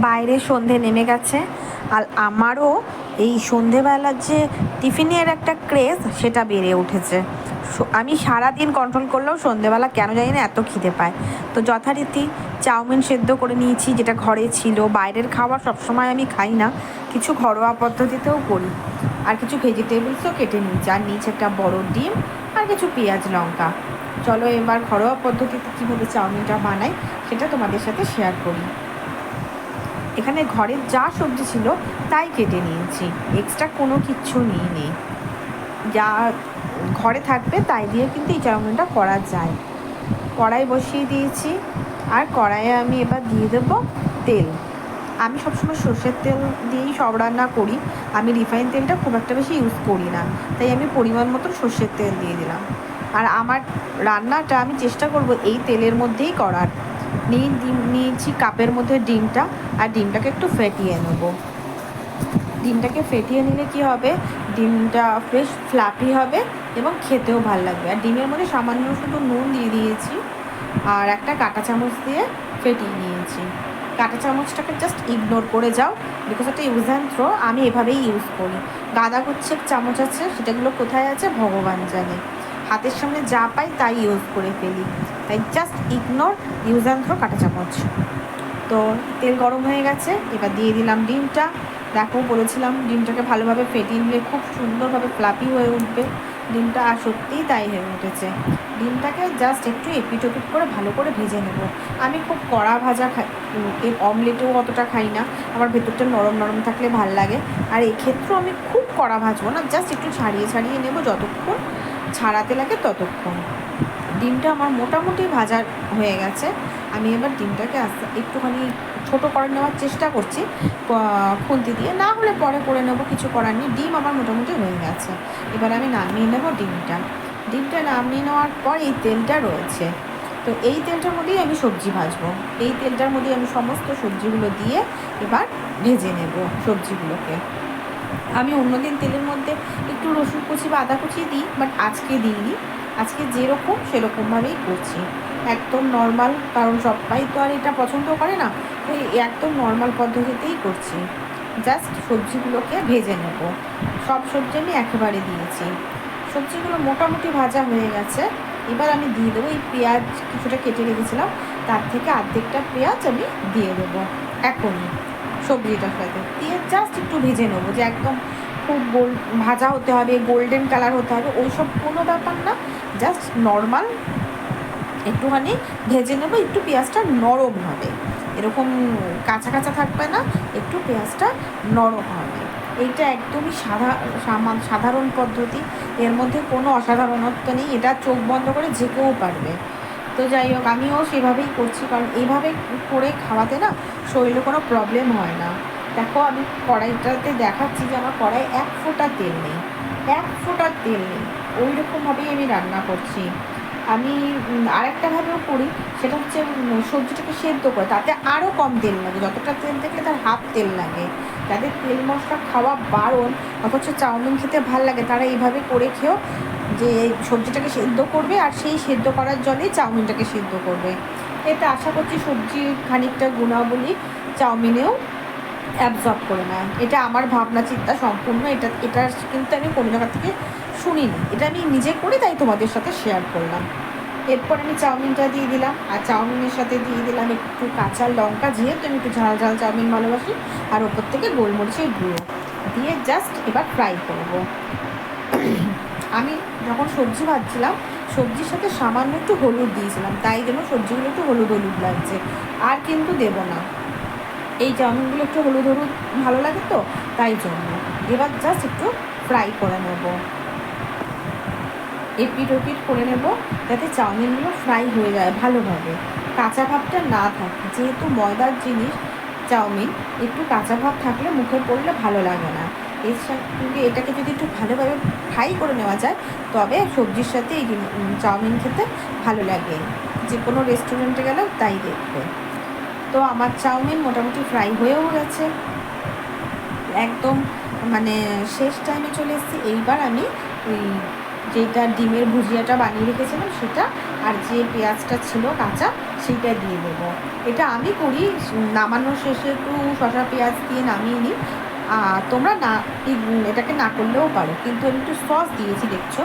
বাইরে সন্ধে নেমে গেছে, আর আমারও এই সন্ধেবেলার যে টিফিনের একটা ক্রেজ সেটা বেড়ে উঠেছে। আমি সারাদিন কন্ট্রোল করলেও সন্ধেবেলা কেন জানি না এত খিদে পায়। তো যথারীতি চাউমিন সেদ্ধ করে নিয়েছি, যেটা ঘরে ছিল। বাইরের খাবার সবসময় আমি খাই না, কিছু ঘরোয়া পদ্ধতিতেও করি। আর কিছু ভেজিটেবলসও কেটে নিয়েছি, আর নিচে একটা বড় ডিম আর কিছু পেঁয়াজ লঙ্কা। চলো এবার ঘরোয়া পদ্ধতিতে কীভাবে চাউমিনটা বানাই সেটা তোমাদের সাথে শেয়ার করি। এখানে ঘরের যা সবজি ছিল তাই কেটে নিয়েছি, এক্সট্রা কোনো কিচ্ছু নিইনি। যা ঘরে থাকবে তাই দিয়ে কিন্তু এই চাউমিনটা করা যায়। কড়াই বসিয়ে দিয়েছি, আর কড়াইয়ে আমি এবার দিয়ে দেবো তেল। আমি সবসময় সর্ষের তেল দিয়েই সব রান্না করি, আমি রিফাইন তেলটা খুব একটা বেশি ইউজ করি না, তাই আমি পরিমাণ মতন সর্ষের তেল দিয়ে দিলাম। আর আমার রান্নাটা আমি চেষ্টা করব এই তেলের মধ্যেই করার। নিয়েছি কাপের মধ্যে ডিমটা, আর ডিমটাকে একটু ফেটিয়ে নেব। ডিমটাকে ফেটিয়ে নিলে কি হবে, ডিমটা বেশ ফ্লাফি হবে এবং খেতেও ভালো লাগবে। আর ডিমের মধ্যে সামান্য শুধু নুন দিয়ে দিয়েছি, আর একটা কাঁটা চামচ দিয়ে ফেটিয়ে নিয়েছি। কাঁটা চামচটাকে জাস্ট ইগনোর করে যাও, বিকজ একটা ইউজ অ্যান্ড থ্রো, আমি এভাবেই ইউজ করি। গাদা গুচ্ছের চামচ আছে, সেটাগুলো কোথায় আছে ভগবান জানে। হাতের সামনে যা পাই তাই ইউজ করে ফেলি, তাই just ignore use and throw কাঁটা চামচ। তো তেল গরম হয়ে গেছে, এবার দিয়ে দিলাম ডিমটা। দেখো বলেছিলাম ডিমটাকে ভালোভাবে ফেটিয়ে নিলে খুব সুন্দরভাবে ফ্লাপি হয়ে উঠবে ডিমটা, আর সত্যিই তাই হয়ে উঠেছে। ডিমটাকে জাস্ট একটু এপিট ওপিট করে ভালো করে ভেজে নেব। আমি খুব কড়া ভাজা খাই, অমলেটেও অতটা খাই না, আমার ভেতরটা নরম নরম থাকলে ভাল লাগে। আর এক্ষেত্রেও আমি খুব কড়া ভাজবো না, জাস্ট একটু ছাড়িয়ে ছাড়িয়ে নেব, যতক্ষণ ছাড়াতে লাগে ততক্ষণ। ডিমটা আমার মোটামুটি ভাজা হয়ে গেছে, আমি এবার ডিমটাকে একটুখানি ছোটো করে নেওয়ার চেষ্টা করছি খুন্তি দিয়ে, না হলে পরে করে নেবো, কিছু করার নেই। ডিম আমার মোটামুটি হয়ে গেছে, এবার আমি নামিয়ে নেবো ডিমটা নামিয়ে নেওয়ার পর এই তেলটা রয়েছে, তো এই তেলটার মধ্যেই আমি সবজি ভাজবো। এই তেলটার মধ্যেই আমি সমস্ত সবজিগুলো দিয়ে এবার ভেজে নেব সবজিগুলোকে। আমি অন্যদিন তেলের মধ্যে একটু রসুন কুচি বা আদা কুচি দিই, বাট আজকে দিইনি। আজকে যেরকম সেরকমভাবেই করছি, একদম নর্মাল, কারণ সবাই তো আর এটা পছন্দ করে না, তো একদম নর্মাল পদ্ধতিতেই করছি। জাস্ট সবজিগুলোকে ভেজে নেব, সব সবজি আমি একেবারে দিয়েছি। সবজিগুলো মোটামুটি ভাজা হয়ে গেছে, এবার আমি দিয়ে দেবো এই পেঁয়াজ কিছুটা কেটে রেখেছিলাম, তার থেকে অর্ধেকটা পেঁয়াজ আমি দিয়ে দেবো এখনই সবজিটার সাথে দিয়ে জাস্ট একটু ভেজে নেবো, যে একদম খুব ভাজা হতে হবে, গোল্ডেন কালার হতে হবে, ওই সব কোনো ব্যাপার না, জাস্ট নর্মাল একটুখানি ভেজে নেবো। একটু পেঁয়াজটা নরম হবে, এরকম কাঁচা কাঁচা থাকবে না, একটু পেঁয়াজটা নরম হবে। এইটা একদমই সাধারণ পদ্ধতি, এর মধ্যে কোনো অসাধারণত্ব নেই, এটা চোখ বন্ধ করে যে কেউ পারবে। তো যাই হোক, আমিও সেভাবেই করছি, কারণ এইভাবে করে খাওয়াতে না শরীরে কোনো প্রবলেম হয় না। দেখো আমি কড়াইটাতে দেখাচ্ছি যে আমার কড়াই এক ফোঁটা তেল নেই, ওই রকমভাবেই আমি রান্না করছি। আমি আরেকটাভাবেও করি, সেটা হচ্ছে সবজিটাকে সেদ্ধ করে, তাতে আরও কম তেল লাগে, যতটা তেল দেখলে তার হাফ তেল লাগে। যাদের তেল মশলা খাওয়া বারণ অথচ চাউমিন খেতে ভাল লাগে, তারা এইভাবে করে খেয়েও, যে সবজিটাকে সেদ্ধ করবে আর সেই সেদ্ধ করার জলেই চাউমিনটাকে সেদ্ধ করবে। এতে আশা করছি সবজির খানিকটা গুণাবলী চাউমিনেও অ্যাবজর্ব করে নেয়। এটা আমার ভাবনা চিন্তা সম্পূর্ণ, এটা কিন্তু আমি কোনো জায়গা থেকে শুনিনি, এটা আমি নিজে করে তাই তোমাদের সাথে শেয়ার করলাম। এরপর আমি চাউমিনটা দিয়ে দিলাম, আর চাউমিনের সাথে দিয়ে দিলাম একটু কাঁচা লঙ্কা, যেহেতু আমি একটু ঝাল ঝাল চাউমিন ভালোবাসি, আর ওপর থেকে গোলমরিচের গুঁড়ো দিয়ে জাস্ট এবার ফ্রাই করব। আমি যখন সবজি ভাজছিলাম, সবজির সাথে সামান্য একটু হলুদ দিয়েছিলাম, তাই জন্য সবজিগুলো একটু হলুদ হলুদ লাগছে, আর কিন্তু দেবো না। এই চাউমিনগুলো একটু হলুদ হলুদ ভালো লাগে তো, তাই জন্য এবার জাস্ট একটু ফ্রাই করে নেব, এপিট ওপিট করে নেব, যাতে চাউমিনগুলো ফ্রাই হয়ে যায় ভালোভাবে, কাঁচা ভাবটা না থাকে। যেহেতু ময়দার জিনিস চাউমিন, একটু কাঁচা ভাব থাকলে মুখে পড়লে ভালো লাগে না। এর সঙ্গে এটাকে যদি একটু ভালোভাবে ফ্রাই করে নেওয়া যায়, তবে সবজির সাথে এই চাউমিন খেতে ভালো লাগে, যে কোনো রেস্টুরেন্টে গেলেও তাই দেখবে। তো আমার চাউমিন মোটামুটি ফ্রাই হয়েও গেছে, একদম মানে শেষ টাইমে চলে এসেছি। এইবার আমি ওই যেটা ডিমের ভুজিয়াটা বানিয়ে রেখেছিলাম সেটা, আর যে পেঁয়াজটা ছিল কাঁচা সেইটা দিয়ে দেবো। এটা আমি করি, নামানোর শেষে একটু শসা পেঁয়াজ দিয়ে নামিয়ে নিই। তোমরা না এটাকে না করলেও পারো, কিন্তু আমি একটু সস দিয়েছি দেখছো,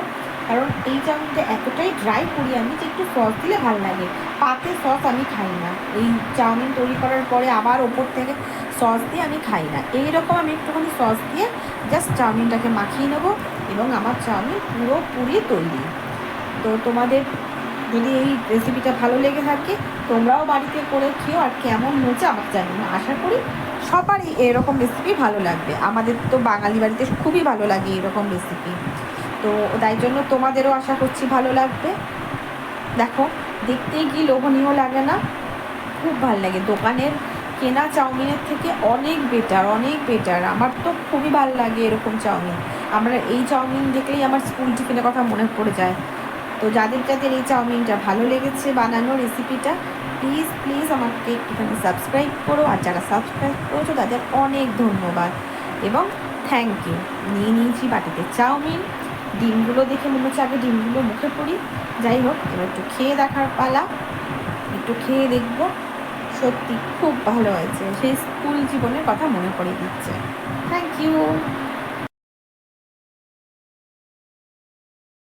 কারণ এই চাউমিনটা এতটাই ড্রাই করি আমি যে একটু সস দিলে ভালো লাগে। পাতে সস আমি খাই না, এই চাউমিন তৈরি করার পরে আবার ওপর থেকে সস দিয়ে আমি খাই না। এইরকম আমি একটুখানি সস দিয়ে জাস্ট চাউমিনটাকে মাখিয়ে নেবো এবং আমার চাউমিন পুরোপুরি তৈরি। তো তোমাদের যদি এই রেসিপিটা ভালো লেগে থাকে তোমরাও বাড়িতে করে খেও, আর কেমন হয়েছে আমার জানি না। আশা করি সবারই এরকম রেসিপি ভালো লাগবে, আমাদের তো বাঙালি বাড়িতে খুবই ভালো লাগে এরকম রেসিপি। তো তাই জন্য তোমাদেরও আশা করছি ভালো লাগবে। দেখো দেখতেই কি লোভনীয় লাগে না? খুব ভালো লাগে, দোকানের কেনা চাউমিনের থেকে অনেক বেটার, অনেক বেটার। আমার তো খুবই ভালো লাগে এরকম চাউমিন। আমরা এই চাউমিন দেখলেই আমার স্কুল টিফিনের কথা মনে পড়ে যায়। তো যাদের যাদের এই চাউমিনটা ভালো লেগেছে বানানো রেসিপিটা, প্লিজ প্লিজ আমাকে একটুখানি সাবস্ক্রাইব করো, আর যারা সাবস্ক্রাইব করেছো তাদের অনেক ধন্যবাদ এবং থ্যাংক ইউ। নিয়ে নিয়েছি বাটিতে চাউমিন, ডিমগুলো দেখে মনে হচ্ছে আগে ডিমগুলো মুখে পড়ি। যাই হোক, এবার একটু খেয়ে দেখার পালা, একটু খেয়ে দেখবো। সত্যি খুব ভালো হয়েছে, সেই স্কুল জীবনের কথা মনে পড়ে দিচ্ছে। Thank you.